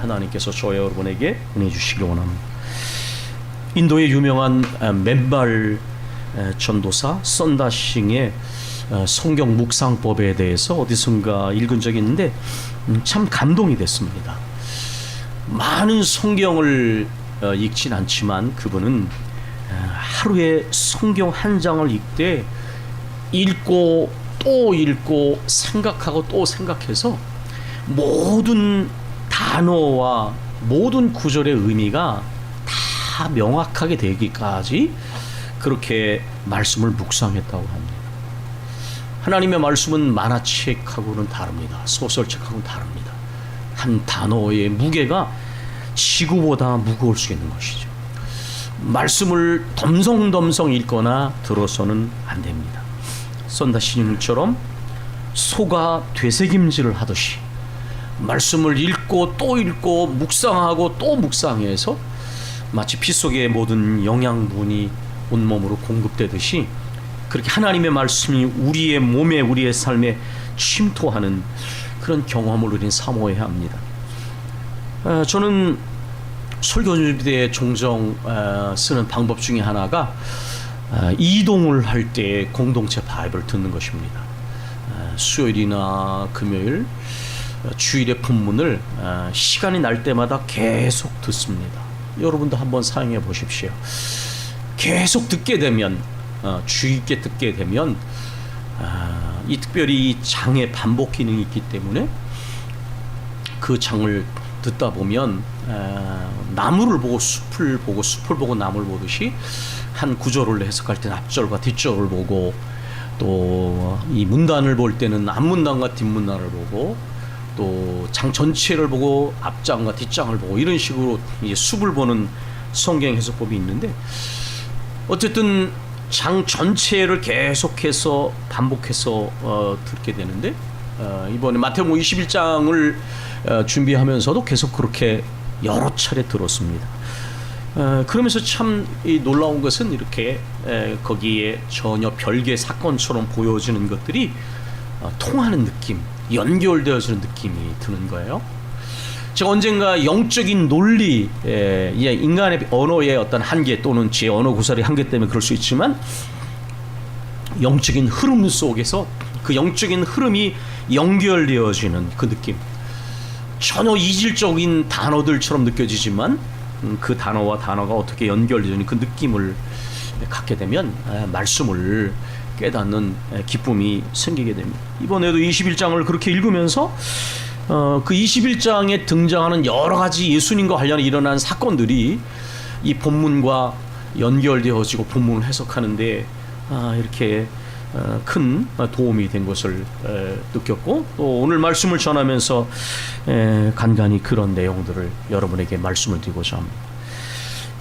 하나님께서 저와 여러분에게 은혜 주시기 원합니다. 인도의 유명한 맨발 전도사 선다싱의 성경 묵상법에 대해서 어디선가 읽은 적이 있는데 참 감동이 됐습니다. 많은 성경을 읽진 않지만 그분은 하루에 성경 한 장을 읽되 읽고 또 읽고 생각하고 또 생각해서 모든 단어와 모든 구절의 의미가 다 명확하게 되기까지 그렇게 말씀을 묵상했다고 합니다. 하나님의 말씀은 만화책하고는 다릅니다. 소설책하고는 다릅니다. 한 단어의 무게가 지구보다 무거울 수 있는 것이죠. 말씀을 덤성덤성 읽거나 들어서는 안 됩니다. 선다시님처럼 소가 되새김질을 하듯이 말씀을 읽고 또 읽고 묵상하고 또 묵상해서 마치 피 속의 모든 영양분이 온몸으로 공급되듯이 그렇게 하나님의 말씀이 우리의 몸에 우리의 삶에 침투하는 그런 경험을 우리는 사모해야 합니다. 저는 설교 준비 때 종종 쓰는 방법 중에 하나가 이동을 할 때 공동체 바이블을 듣는 것입니다. 수요일이나 금요일 주일의 본문을 시간이 날 때마다 계속 듣습니다. 여러분도 한번 사용해 보십시오. 계속 듣게 되면 주의 깊게 듣게 되면 이 특별히 장의 반복 기능이 있기 때문에 그 장을 듣다 보면 나무를 보고 숲을 보고 숲을 보고 나무를 보듯이 한 구절을 해석할 때는 앞절과 뒷절을 보고 또 이 문단을 볼 때는 앞문단과 뒷문단을 보고 또 장 전체를 보고 앞장과 뒷장을 보고 이런 식으로 이제 숲을 보는 성경 해석법이 있는데 어쨌든 장 전체를 계속해서 반복해서 듣게 되는데 이번에 마태복음 21장을 준비하면서도 계속 그렇게 여러 차례 들었습니다. 그러면서 참 놀라운 것은 이렇게 거기에 전혀 별개 사건처럼 보여지는 것들이 통하는 느낌, 연결되어지는 느낌이 드는 거예요. 제가 언젠가 영적인 논리, 인간의 언어의 어떤 한계 또는 제 언어 구사의 한계 때문에 그럴 수 있지만 영적인 흐름 속에서 그 영적인 흐름이 연결되어지는 그 느낌, 전혀 이질적인 단어들처럼 느껴지지만 그 단어와 단어가 어떻게 연결되는 그 느낌을 갖게 되면 말씀을 깨닫는 기쁨이 생기게 됩니다. 이번에도 21장을 그렇게 읽으면서 그 21장에 등장하는 여러 가지 예수님과 관련해 일어난 사건들이 이 본문과 연결되어지고 본문을 해석하는데 이렇게 큰 도움이 된 것을 느꼈고 또 오늘 말씀을 전하면서 간간히 그런 내용들을 여러분에게 말씀을 드리고자 합니다.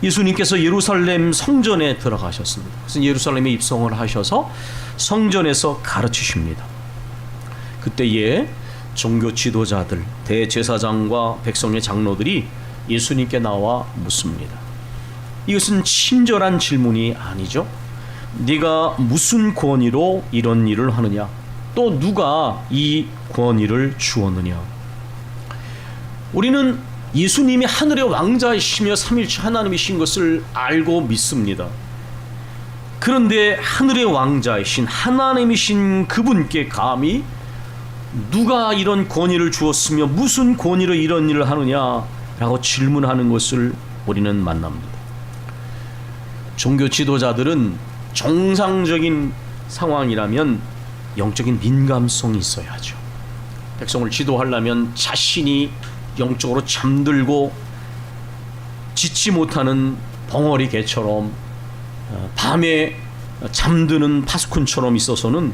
예수님께서 예루살렘 성전에 들어가셨습니다. 그래서 예루살렘에 입성을 하셔서 성전에서 가르치십니다. 그때에 종교 지도자들, 대제사장과 백성의 장로들이 예수님께 나와 묻습니다. 이것은 친절한 질문이 아니죠. 네가 무슨 권위로 이런 일을 하느냐? 또 누가 이 권위를 주었느냐? 우리는 예수님이 하늘의 왕자이시며 삼위일체 하나님이신 것을 알고 믿습니다. 그런데 하늘의 왕자이신 하나님이신 그분께 감히 누가 이런 권위를 주었으며 무슨 권위로 이런 일을 하느냐라고 질문하는 것을 우리는 만납니다. 종교 지도자들은 정상적인 상황이라면 영적인 민감성이 있어야죠. 백성을 지도하려면 자신이 영적으로 잠들고 짖지 못하는 벙어리 개처럼 밤에 잠드는 파수꾼처럼 있어서는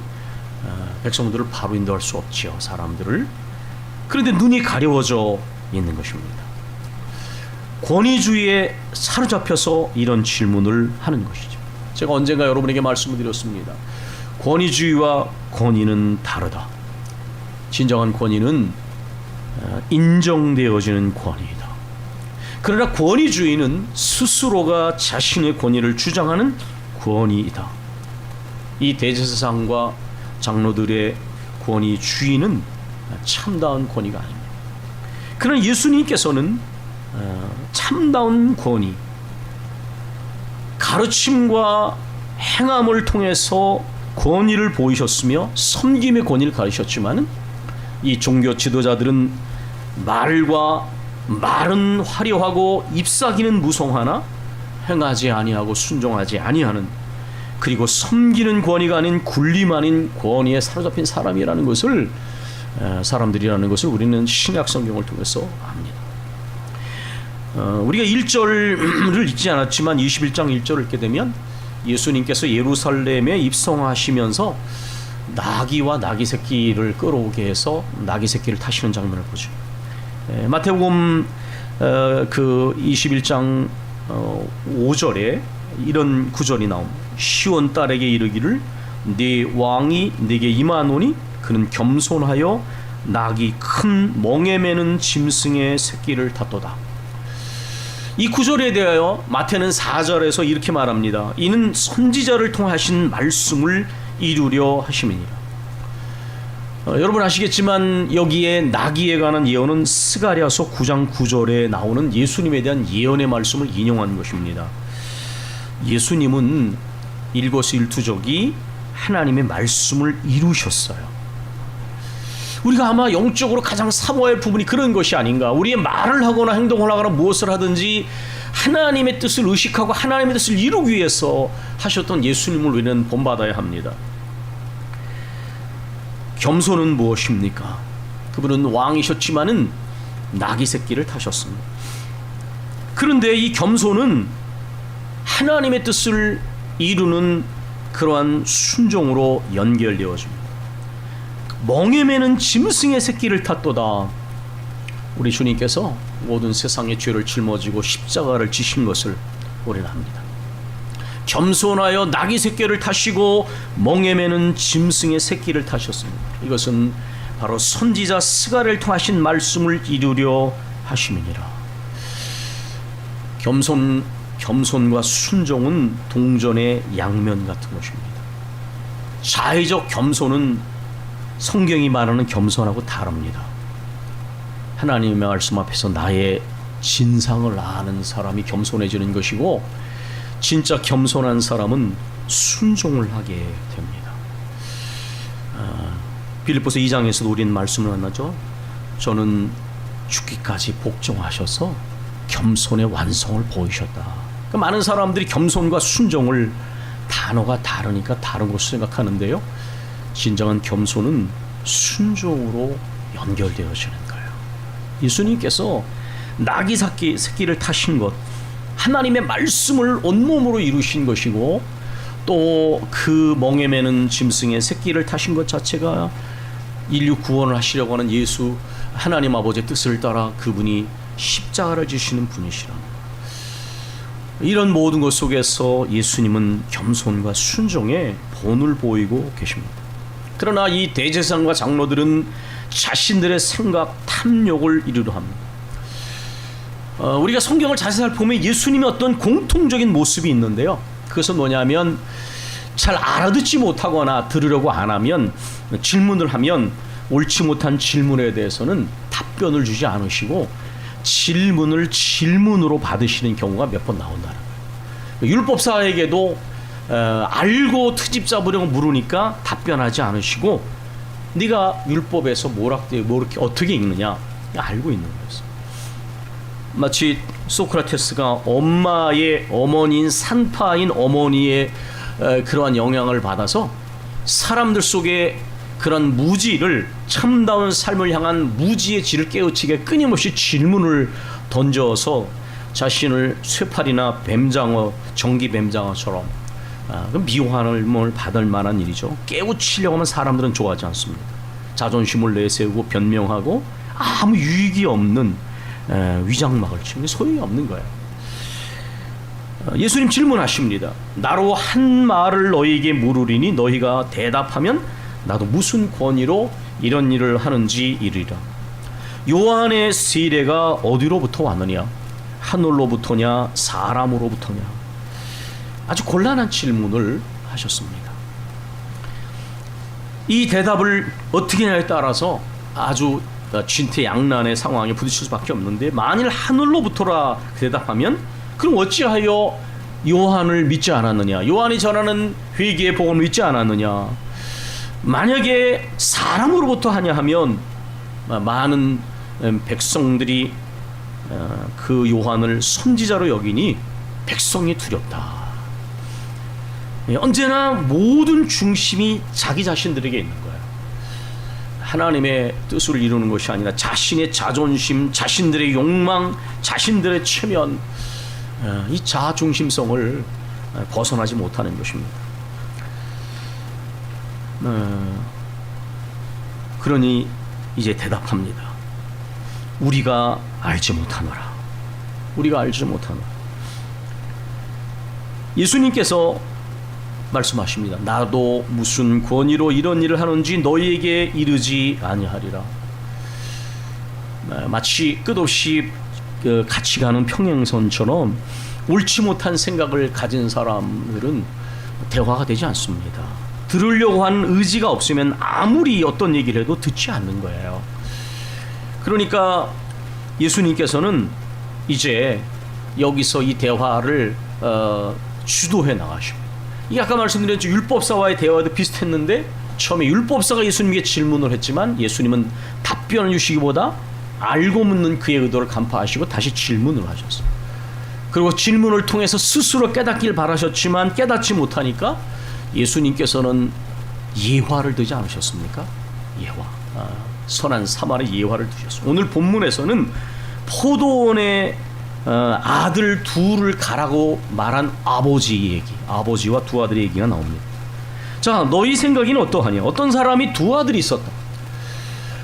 백성들을 바로 인도할 수 없지요, 사람들을. 그런데 눈이 가려워져 있는 것입니다. 권위주의에 사로잡혀서 이런 질문을 하는 것이죠. 제가 언젠가 여러분에게 말씀을 드렸습니다. 권위주의와 권위는 다르다. 진정한 권위는 인정되어지는 권위이다. 그러나 권위주의는 스스로가 자신의 권위를 주장하는 권위이다. 이 대제사장과 장로들의 권위주의는 참다운 권위가 아닙니다. 그러나 예수님께서는 참다운 권위, 가르침과 행함을 통해서 권위를 보이셨으며 섬김의 권위를 가르쳤지만 이 종교 지도자들은 말은 화려하고 잎사귀는 무성하나 행하지 아니하고 순종하지 아니하는, 그리고 섬기는 권위가 아닌 군림 아닌 권위에 사로잡힌 사람들이라는 것을 우리는 신약 성경을 통해서 압니다. 우리가 1절을 읽지 않았지만 21장 1절을 읽게 되면 예수님께서 예루살렘에 입성하시면서 나귀와 나귀 새끼를 끌어오게 해서 나귀 새끼를 타시는 장면을 보죠. 마태복음 그 21장 5절에 이런 구절이 나옵니다. 시온 딸에게 이르기를 네 왕이 네게 임하노니 그는 겸손하여 낙이 큰 멍에 매는 짐승의 새끼를 탔도다. 이 구절에 대하여 마태는 4절에서 이렇게 말합니다. 이는 선지자를 통하신 말씀을 이루려 하심이니라. 여러분 아시겠지만 여기에 나귀에 관한 예언은 스가랴서 9장 9절에 나오는 예수님에 대한 예언의 말씀을 인용한 것입니다. 예수님은 일거수일투족이 하나님의 말씀을 이루셨어요. 우리가 아마 영적으로 가장 사모할 부분이 그런 것이 아닌가. 우리의 말을 하거나 행동을 하거나 무엇을 하든지 하나님의 뜻을 의식하고 하나님의 뜻을 이루기 위해서 하셨던 예수님을 우리는 본받아야 합니다. 겸손은 무엇입니까? 그분은 왕이셨지만은 나귀 새끼를 타셨습니다. 그런데 이 겸손은 하나님의 뜻을 이루는 그러한 순종으로 연결되어집니다. 멍에 매는 짐승의 새끼를 탔도다. 우리 주님께서 모든 세상의 죄를 짊어지고 십자가를 지신 것을 우리는 압니다. 겸손하여 나귀 새끼를 타시고 멍에 매는 짐승의 새끼를 타셨습니다. 이것은 바로 선지자 스가랴를 통하신 말씀을 이루려 하심이니라. 겸손과 순종은 동전의 양면 같은 것입니다. 자의적 겸손은 성경이 말하는 겸손하고 다릅니다. 하나님의 말씀 앞에서 나의 진상을 아는 사람이 겸손해지는 것이고, 진짜 겸손한 사람은 순종을 하게 됩니다. 빌립보서 2장에서도 우리는 말씀을 만나죠. 저는 죽기까지 복종하셔서 겸손의 완성을 보이셨다. 그러니까 많은 사람들이 겸손과 순종을 단어가 다르니까 다른 것을 생각하는데요, 진정한 겸손은 순종으로 연결되어지는 거예요. 예수님께서 나귀 새끼를 타신 것, 하나님의 말씀을 온몸으로 이루신 것이고, 또 그 멍에 매는 짐승의 새끼를 타신 것 자체가 인류 구원을 하시려고 하는 예수 하나님 아버지의 뜻을 따라 그분이 십자가를 지시는 분이시라. 이런 모든 것 속에서 예수님은 겸손과 순종의 본을 보이고 계십니다. 그러나 이 대제사장과 장로들은 자신들의 생각, 탐욕을 이루려 합니다. 우리가 성경을 자세히 살펴보면 예수님의 어떤 공통적인 모습이 있는데요, 그것은 뭐냐면 잘 알아듣지 못하거나 들으려고 안 하면, 질문을 하면 옳지 못한 질문에 대해서는 답변을 주지 않으시고 질문을 질문으로 받으시는 경우가 몇 번 나온다는 거예요. 율법사에게도 알고 트집 잡으려고 물으니까 답변하지 않으시고, 네가 율법에서 이렇게 어떻게 읽느냐, 알고 있는 거였어요. 마치 소크라테스가 엄마의 어머니인 산파인 어머니의 그러한 영향을 받아서 사람들 속에 그런 무지를, 참다운 삶을 향한 무지의 질을 깨우치게 끊임없이 질문을 던져서 자신을 쇠팔이나 뱀장어, 전기 뱀장어처럼 미움을 받을 만한 일이죠. 깨우치려고 하면 사람들은 좋아하지 않습니다. 자존심을 내세우고 변명하고 아무 유익이 없는 위장막을 치는 소용이 없는 거예요. 예수님 질문하십니다. 나로 한 말을 너희에게 물으리니 너희가 대답하면 나도 무슨 권위로 이런 일을 하는지 이르리라. 요한의 세례가 어디로부터 왔느냐? 하늘로부터냐 사람으로부터냐? 아주 곤란한 질문을 하셨습니다. 이 대답을 어떻게 하냐에 따라서 아주 진퇴양난의 상황에 부딪힐 수밖에 없는데, 만일 하늘로부터라 대답하면 그럼 어찌하여 요한을 믿지 않았느냐, 요한이 전하는 회개의 복음을 믿지 않았느냐. 만약에 사람으로부터 하냐 하면 많은 백성들이 그 요한을 선지자로 여기니 백성이 두렵다. 언제나 모든 중심이 자기 자신들에게 있는 거예요. 하나님의 뜻을 이루는 것이 아니라 자신의 자존심, 자신들의 욕망, 자신들의 체면, 이 자중심성을 벗어나지 못하는 것입니다. 그러니 이제 대답합니다. 우리가 알지 못하노라. 우리가 알지 못하노라. 예수님께서 말씀하십니다. 나도 무슨 권위로 이런 일을 하는지 너희에게 이르지 아니하리라. 마치 끝없이 같이 가는 평행선처럼 옳지 못한 생각을 가진 사람들은 대화가 되지 않습니다. 들으려고 하는 의지가 없으면 아무리 어떤 얘기를 해도 듣지 않는 거예요. 그러니까 예수님께서는 이제 여기서 이 대화를 주도해 나가십니다. 이 아까 말씀드렸죠. 율법사와의 대화도 비슷했는데 처음에 율법사가 예수님에게 질문을 했지만 예수님은 답변을 주시기보다 알고 묻는 그의 의도를 간파하시고 다시 질문을 하셨어요. 그리고 질문을 통해서 스스로 깨닫길 바라셨지만 깨닫지 못하니까 예수님께서는 예화를 두지 않으셨습니까? 예화. 선한 사마리 예화를 두셨어요. 오늘 본문에서는 포도원에 아들 둘을 가라고 말한 아버지 얘기, 아버지와 두 아들의 얘기가 나옵니다. 자, 너희 생각에는 어떠하냐? 어떤 사람이 두 아들이 있었다.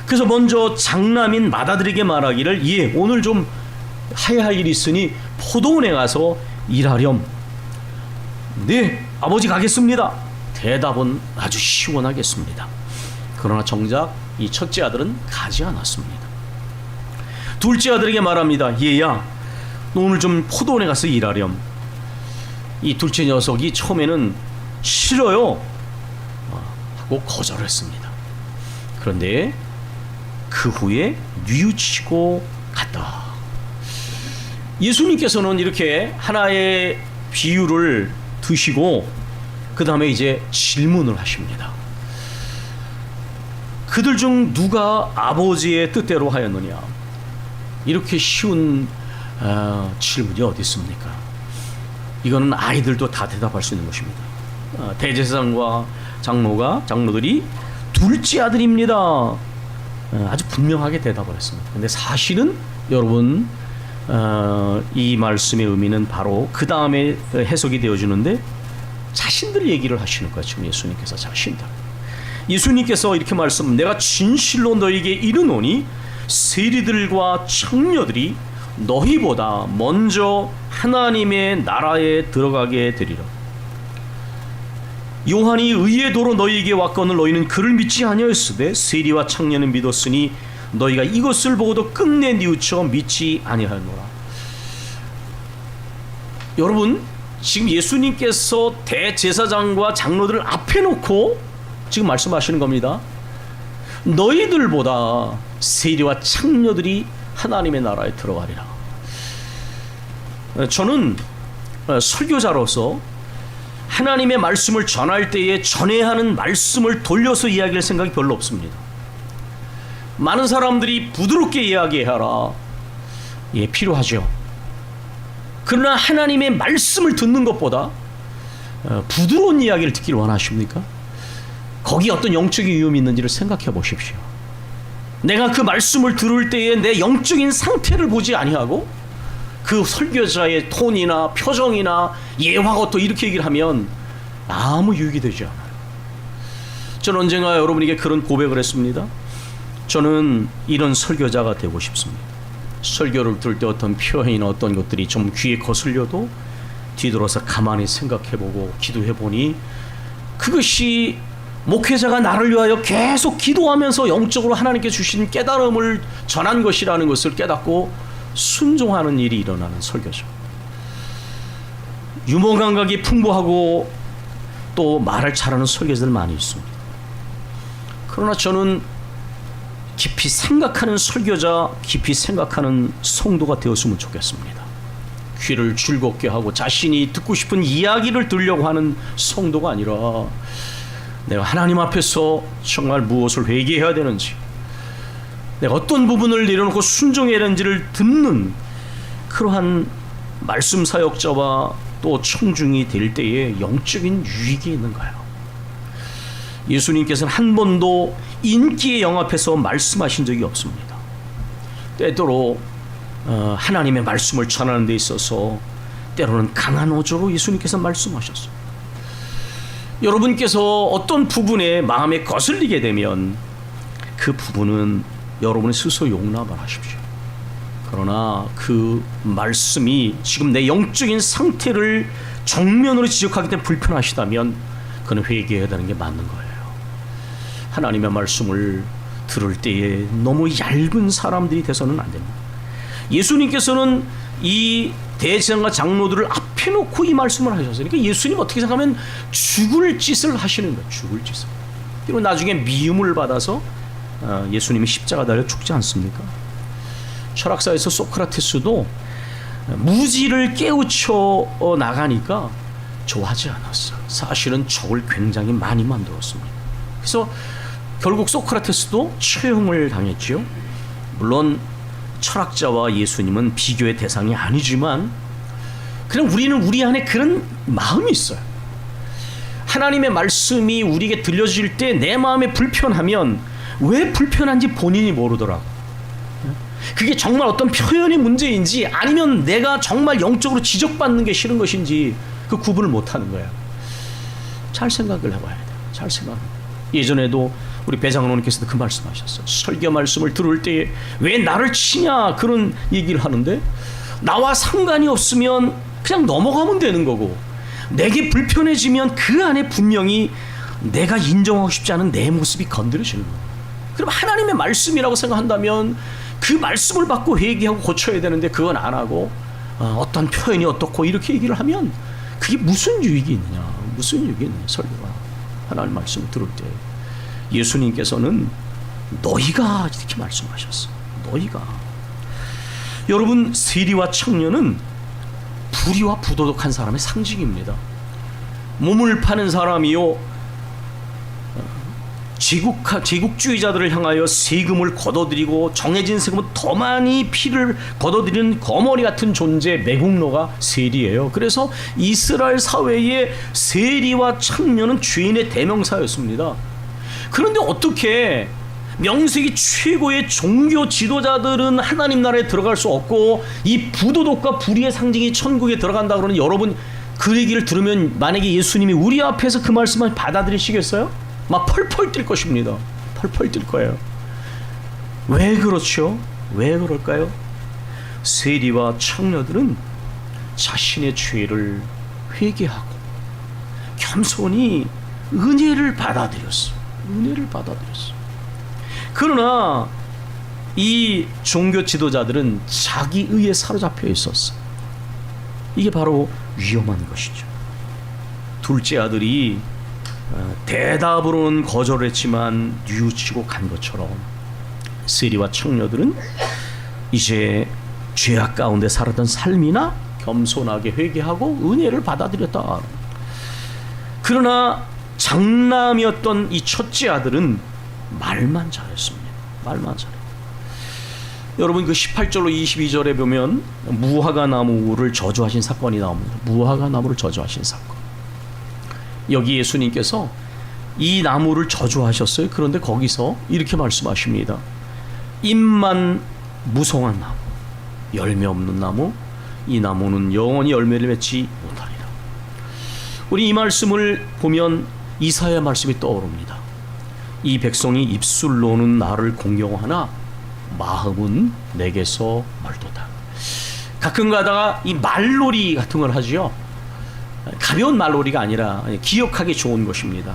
그래서 먼저 장남인 맏아들에게 말하기를, 예, 오늘 좀 해야 할 일이 있으니 포도원에 가서 일하렴. 네, 아버지 가겠습니다. 대답은 아주 시원하겠습니다. 그러나 정작 이 첫째 아들은 가지 않았습니다. 둘째 아들에게 말합니다. 얘야, 너 오늘 좀 포도원에 가서 일하렴. 이 둘째 녀석이 처음에는 싫어요 하고 거절했습니다. 그런데 그 후에 뉘우치고 갔다. 예수님께서는 이렇게 하나의 비유를 드시고 그 다음에 이제 질문을 하십니다. 그들 중 누가 아버지의 뜻대로 하였느냐? 이렇게 쉬운 질문이 어디 있습니까? 이거는 아이들도 다 대답할 수 있는 것입니다. 대제사장과 장로들이 둘째 아들입니다. 아주 분명하게 대답을 했습니다. 근데 사실은 여러분, 이 말씀의 의미는 바로 그 다음에 해석이 되어지는데 자신들 얘기를 하시는 거예요. 지금 예수님께서 자신들. 예수님께서 이렇게 내가 진실로 너에게 이르노니 세리들과 청녀들이 너희보다 먼저 하나님의 나라에 들어가게 되리라. 요한이 의의 도로 너희에게 왔거늘 너희는 그를 믿지 아니하였으되 세리와 청년은 믿었으니 너희가 이것을 보고도 끝내 뉘우쳐 믿지 아니하였노라. 여러분, 지금 예수님께서 대제사장과 장로들을 앞에 놓고 지금 말씀하시는 겁니다. 너희들보다 세리와 청녀들이 하나님의 나라에 들어가리라. 저는 설교자로서 하나님의 말씀을 전할 때에 전해야 하는 말씀을 돌려서 이야기할 생각이 별로 없습니다. 많은 사람들이 부드럽게 이야기하라. 예, 필요하죠. 그러나 하나님의 말씀을 듣는 것보다 부드러운 이야기를 듣기를 원하십니까? 거기에 어떤 영적인 위험이 있는지를 생각해 보십시오. 내가 그 말씀을 들을 때에 내 영적인 상태를 보지 아니하고 그 설교자의 톤이나 표정이나 예화가 또 이렇게 얘기를 하면 아무 유익이 되지 않아요. 저는 언젠가 여러분에게 그런 고백을 했습니다. 저는 이런 설교자가 되고 싶습니다. 설교를 들을 때 어떤 표현이나 어떤 것들이 좀 귀에 거슬려도 뒤돌아서 가만히 생각해보고 기도해보니 그것이 목회자가 나를 위하여 계속 기도하면서 영적으로 하나님께 주신 깨달음을 전한 것이라는 것을 깨닫고 순종하는 일이 일어나는 설교죠. 유머 감각이 풍부하고 또 말을 잘하는 설교자들 많이 있습니다. 그러나 저는 깊이 생각하는 설교자, 깊이 생각하는 성도가 되었으면 좋겠습니다. 귀를 즐겁게 하고 자신이 듣고 싶은 이야기를 들으려고 하는 성도가 아니라 내가 하나님 앞에서 정말 무엇을 회개해야 되는지, 내가 어떤 부분을 내려놓고 순종해야 되는지를 듣는 그러한 말씀 사역자와 또 청중이 될 때에 영적인 유익이 있는 거예요. 예수님께서는 한 번도 인기의 영 앞에서 말씀하신 적이 없습니다. 때때로 하나님의 말씀을 전하는 데 있어서 때로는 강한 어조로 예수님께서 말씀하셨어요. 여러분께서 어떤 부분에 마음에 거슬리게 되면 그 부분은 여러분이 스스로 용납을 하십시오. 그러나 그 말씀이 지금 내 영적인 상태를 정면으로 지적하기 때문에 불편하시다면 그는 회개해야 되는 게 맞는 거예요. 하나님의 말씀을 들을 때에 너무 얇은 사람들이 돼서는 안 됩니다. 예수님께서는 이 대제사장과 장로들을 앞에 놓고 이 말씀을 하셨어요. 그러니까 예수님 어떻게 생각하면 죽을 짓을 하시는 거예요. 죽을 짓을. 그리고 나중에 미움을 받아서 예수님이 십자가 달려 죽지 않습니까? 철학사에서 소크라테스도 무지를 깨우쳐 나가니까 좋아하지 않았어요. 사실은 적을 굉장히 많이 만들었습니다. 그래서 결국 소크라테스도 처형을 당했지요. 물론 철학자와 예수님은 비교의 대상이 아니지만 그냥 우리는 우리 안에 그런 마음이 있어요. 하나님의 말씀이 우리에게 들려질 때 내 마음에 불편하면 왜 불편한지 본인이 모르더라고. 그게 정말 어떤 표현의 문제인지 아니면 내가 정말 영적으로 지적받는 게 싫은 것인지 그 구분을 못하는 거예요. 잘 생각을 해봐야 돼요. 잘 생각. 예전에도 우리 배장로님께서도 그 말씀하셨어요. 설교 말씀을 들을 때에 왜 나를 치냐 그런 얘기를 하는데 나와 상관이 없으면 그냥 넘어가면 되는 거고 내게 불편해지면 그 안에 분명히 내가 인정하고 싶지 않은 내 모습이 건드려지는 거예요. 그럼 하나님의 말씀이라고 생각한다면 그 말씀을 받고 회개하고 고쳐야 되는데 그건 안 하고 어떤 표현이 어떻고 이렇게 얘기를 하면 그게 무슨 유익이 있느냐, 무슨 유익이 있느냐. 설교가 하나님 말씀을 들을 때 예수님께서는 너희가 이렇게 말씀하셨어요. 너희가. 여러분, 세리와 청년은 불의와 부도덕한 사람의 상징입니다. 몸을 파는 사람이요 제국주의자들을 향하여 세금을 걷어들이고 정해진 세금은 더 많이 피를 걷어들이는 거머리 같은 존재 매국노가 세리예요. 그래서 이스라엘 사회의 세리와 청년은 죄인의 대명사였습니다. 그런데 어떻게 명색이 최고의 종교 지도자들은 하나님 나라에 들어갈 수 없고 이 부도덕과 불의의 상징이 천국에 들어간다 그러는 여러분 그 얘기를 들으면 만약에 예수님이 우리 앞에서 그 말씀을 받아들이시겠어요? 막 펄펄 뛸 것입니다. 펄펄 뛸 거예요. 왜 그렇죠? 왜 그럴까요? 세리와 청년들은 자신의 죄를 회개하고 겸손히 은혜를 받아들였어. 은혜를 받아들였어. 그러나 이 종교 지도자들은 자기 의에 사로잡혀 있었어. 이게 바로 위험한 것이죠. 둘째 아들이 대답으로는 거절했지만 뉘우치고 간 것처럼 세리와 청녀들은 이제 죄악 가운데 살았던 삶이나 겸손하게 회개하고 은혜를 받아들였다. 그러나 장남이었던 이 첫째 아들은 말만 잘했습니다. 말만 잘해. 여러분 그 18절로 22절에 보면 무화과 나무를 저주하신 사건이 나옵니다. 무화과 나무를 저주하신 사건. 여기 예수님께서 이 나무를 저주하셨어요. 그런데 거기서 이렇게 말씀하십니다. 잎만 무성한 나무, 열매 없는 나무, 이 나무는 영원히 열매를 맺지 못하리라. 우리 이 말씀을 보면 이사야 말씀이 떠오릅니다. 이 백성이 입술로는 나를 공경하나 마음은 내게서 멀도다. 가끔 가다가 이 말놀이 같은 걸 하지요. 가벼운 말놀이가 아니라 기억하기 좋은 것입니다.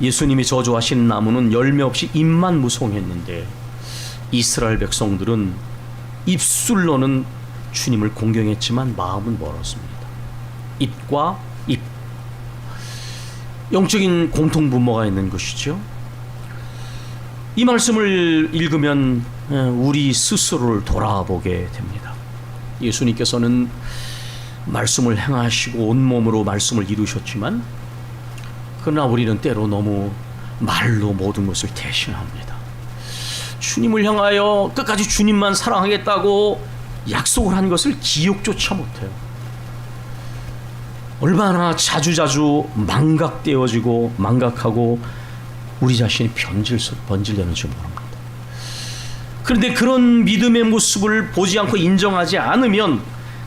예수님이 저주하신 나무는 열매 없이 잎만 무성했는데 이스라엘 백성들은 입술로는 주님을 공경했지만 마음은 멀었습니다. 입과 입, 영적인 공통분모가 있는 것이죠. 이 말씀을 읽으면 우리 스스로를 돌아보게 됩니다. 예수님께서는 말씀을 행하시고 온몸으로 말씀을 이루셨지만 그러나 우리는 때로 너무 말로 모든 것을 대신합니다. 주님을 향하여 끝까지 주님만 사랑하겠다고 약속을 한 것을 기억조차 못해요. 얼마나 자주자주 망각하고 우리 자신이 번질되는지 모릅니다. 그런데 그런 믿음의 모습을 보지 않고 인정하지 않으면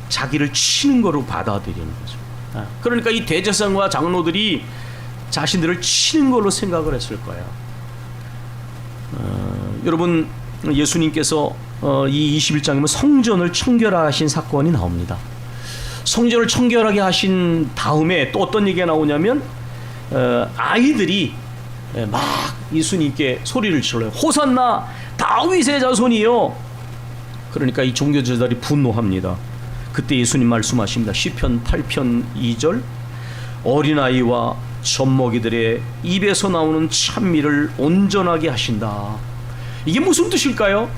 자기를 치는 거로 받아들이는 거죠. 그러니까 이 대제사장과 장로들이 자신들을 치는 걸로 생각을 했을 거예요. 여러분, 예수님께서 이 21장이면 성전을 청결하신 사건이 나옵니다. 성전을 청결하게 하신 다음에 또 어떤 얘기가 나오냐면 아이들이 막 예수님께 소리를 질러요. 호산나 다윗의 자손이요. 그러니까 이 종교제자들이 분노합니다. 그때 예수님 말씀하십니다. 시편 8편 2절 어린아이와 젖먹이들의 입에서 나오는 찬미를 온전하게 하신다. 이게 무슨 뜻일까요?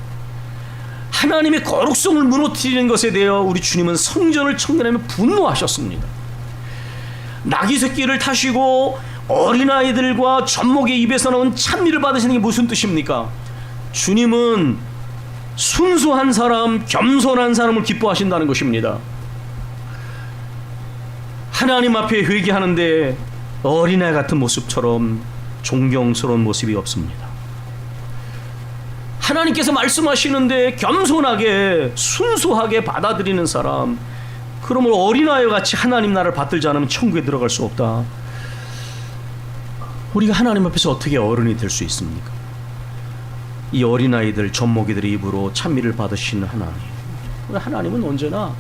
하나님의 거룩성을 무너뜨리는 것에 대하여 우리 주님은 성전을 청결하며 분노하셨습니다. 나귀 새끼를 타시고 어린아이들과 젖먹이의 입에서 나온 찬미를 받으시는 게 무슨 뜻입니까? 주님은 순수한 사람, 겸손한 사람을 기뻐하신다는 것입니다. 하나님 앞에 회개하는데 어린아이 같은 모습처럼 존경스러운 모습이 없습니다. 하나님께서 말씀하시는데 겸손하게 순수하게 받아들이는 사람, 그러므로 어린아이와 같이 하나님 나라를 받들지 않으면 천국에 들어갈 수 없다. 우리가 하나님 앞에서 어떻게 어른이 될 수 있습니까? 이 어린아이들, 젖먹이들의 입으로 찬미를 받으시는 하나님, 하나님은 언제나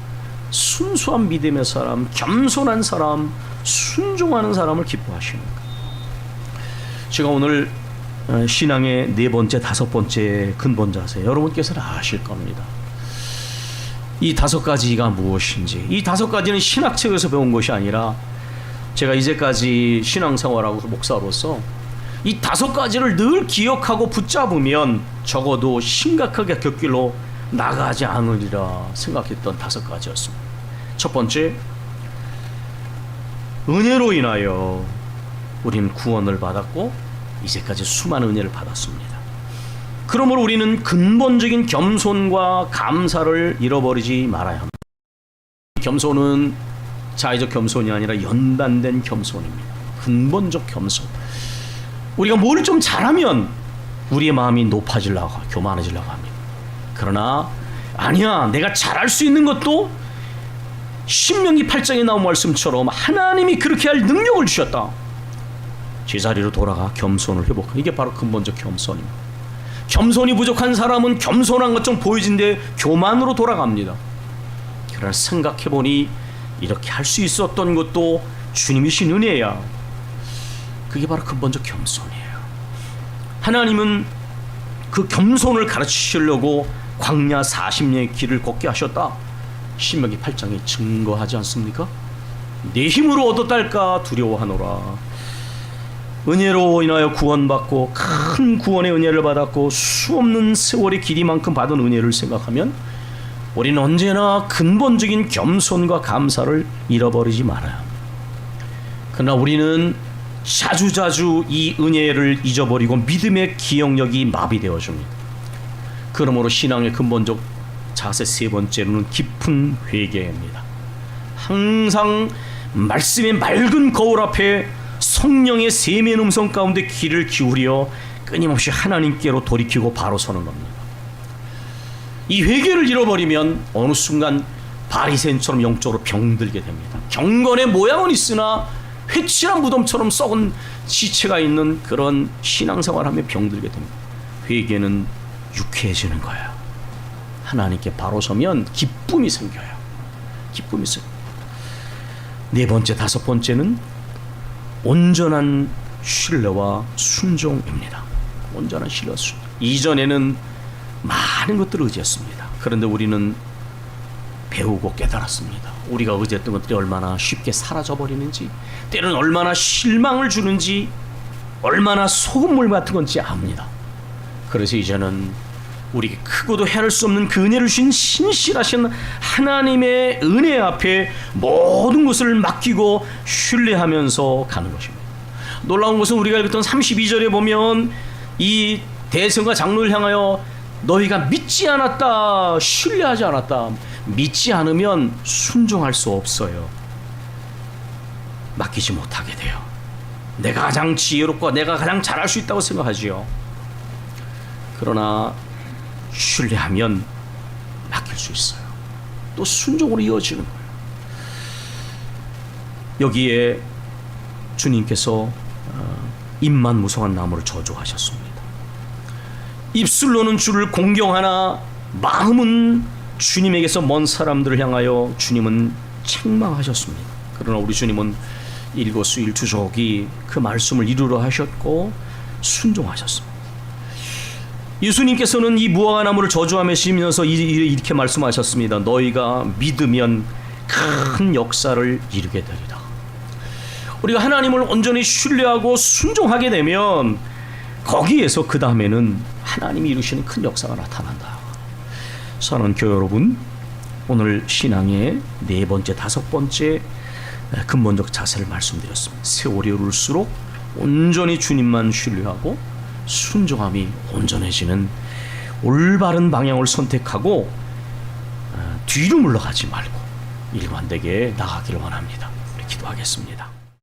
순수한 믿음의 사람, 겸손한 사람, 순종하는 사람을 기뻐하십니다. 제가 오늘 신앙의 네 번째, 다섯 번째 근본 자세, 여러분께서는 아실 겁니다. 이 다섯 가지가 무엇인지, 이 다섯 가지는 신학책에서 배운 것이 아니라 제가 이제까지 신앙생활하고 목사로서 이 다섯 가지를 늘 기억하고 붙잡으면 적어도 심각하게 곁길로 나가지 않으리라 생각했던 다섯 가지였습니다. 첫 번째, 은혜로 인하여 우리는 구원을 받았고 이제까지 수많은 은혜를 받았습니다. 그러므로 우리는 근본적인 겸손과 감사를 잃어버리지 말아야 합니다. 겸손은 자의적 겸손이 아니라 연단된 겸손입니다. 근본적 겸손. 우리가 뭘 좀 잘하면 우리의 마음이 높아지려고, 교만해지려고 합니다. 그러나 아니야, 내가 잘할 수 있는 것도 신명기 8장에 나온 말씀처럼 하나님이 그렇게 할 능력을 주셨다. 제자리로 돌아가 겸손을 회복하는, 이게 바로 근본적 겸손입니다. 겸손이 부족한 사람은 겸손한 것 좀 보여진데 교만으로 돌아갑니다. 그러나 생각해보니 이렇게 할 수 있었던 것도 주님이 신 은혜야. 그게 바로 근본적 겸손이에요. 하나님은 그 겸손을 가르치시려고 광야 40년의 길을 걷게 하셨다. 신명기 8장에 증거하지 않습니까? 내 힘으로 얻었달까 두려워하노라. 은혜로 인하여 구원받고 큰 구원의 은혜를 받았고 수없는 세월의 길이만큼 받은 은혜를 생각하면 우리는 언제나 근본적인 겸손과 감사를 잃어버리지 말아야 합니다. 그러나 우리는 자주자주 이 은혜를 잊어버리고 믿음의 기억력이 마비되어 줍니다. 그러므로 신앙의 근본적 자세 세 번째로는 깊은 회개입니다. 항상 말씀의 맑은 거울 앞에 성령의 세미한 음성 가운데 귀를 기울여 끊임없이 하나님께로 돌이키고 바로 서는 겁니다. 이 회개를 잃어버리면 어느 순간 바리새인처럼 영적으로 병들게 됩니다. 경건의 모양은 있으나 회칠한 무덤처럼 썩은 시체가 있는 그런 신앙생활하며 병들게 됩니다. 회개는 유쾌해지는 거예요. 하나님께 바로 서면 기쁨이 생겨요. 기쁨이 생겨요. 네 번째, 다섯 번째는 온전한 신뢰와 순종입니다. 온전한 신뢰와 순종. 이전에는 많은 것들을 의지했습니다. 그런데 우리는 배우고 깨달았습니다. 우리가 의지했던 것들이 얼마나 쉽게 사라져버리는지, 때로는 얼마나 실망을 주는지, 얼마나 소금물 같은 건지 압니다. 그래서 이제는 우리에게 크고도 헤아릴 수 없는 그 은혜를 주신 신실하신 하나님의 은혜 앞에 모든 것을 맡기고 신뢰하면서 가는 것입니다. 놀라운 것은 우리가 읽었던 32절에 보면 이 대성과 장로를 향하여 너희가 믿지 않았다, 신뢰하지 않았다. 믿지 않으면 순종할 수 없어요. 맡기지 못하게 돼요. 내가 가장 지혜롭고 내가 가장 잘할 수 있다고 생각하지요. 그러나 신뢰하면 맡길 수 있어요. 또 순종으로 이어지는 거예요. 여기에 주님께서 입만 무성한 나무를 저주하셨습니다. 입술로는 주를 공경하나 마음은 주님에게서 먼 사람들을 향하여 주님은 책망하셨습니다. 그러나 우리 주님은 일거수일투족이 그 말씀을 이루려 하셨고 순종하셨습니다. 예수님께서는 이 무화과 나무를 저주하시면서 이렇게 말씀하셨습니다. 너희가 믿으면 큰 역사를 이루게 되리라. 우리가 하나님을 온전히 신뢰하고 순종하게 되면 거기에서 그 다음에는 하나님이 이루시는 큰 역사가 나타난다. 사랑하는 교회 여러분, 오늘 신앙의 네 번째, 다섯 번째 근본적 자세를 말씀드렸습니다. 세월이 오를수록 온전히 주님만 신뢰하고 순종함이 온전해지는 올바른 방향을 선택하고 뒤로 물러가지 말고 일관되게 나가기를 원합니다. 우리 기도하겠습니다.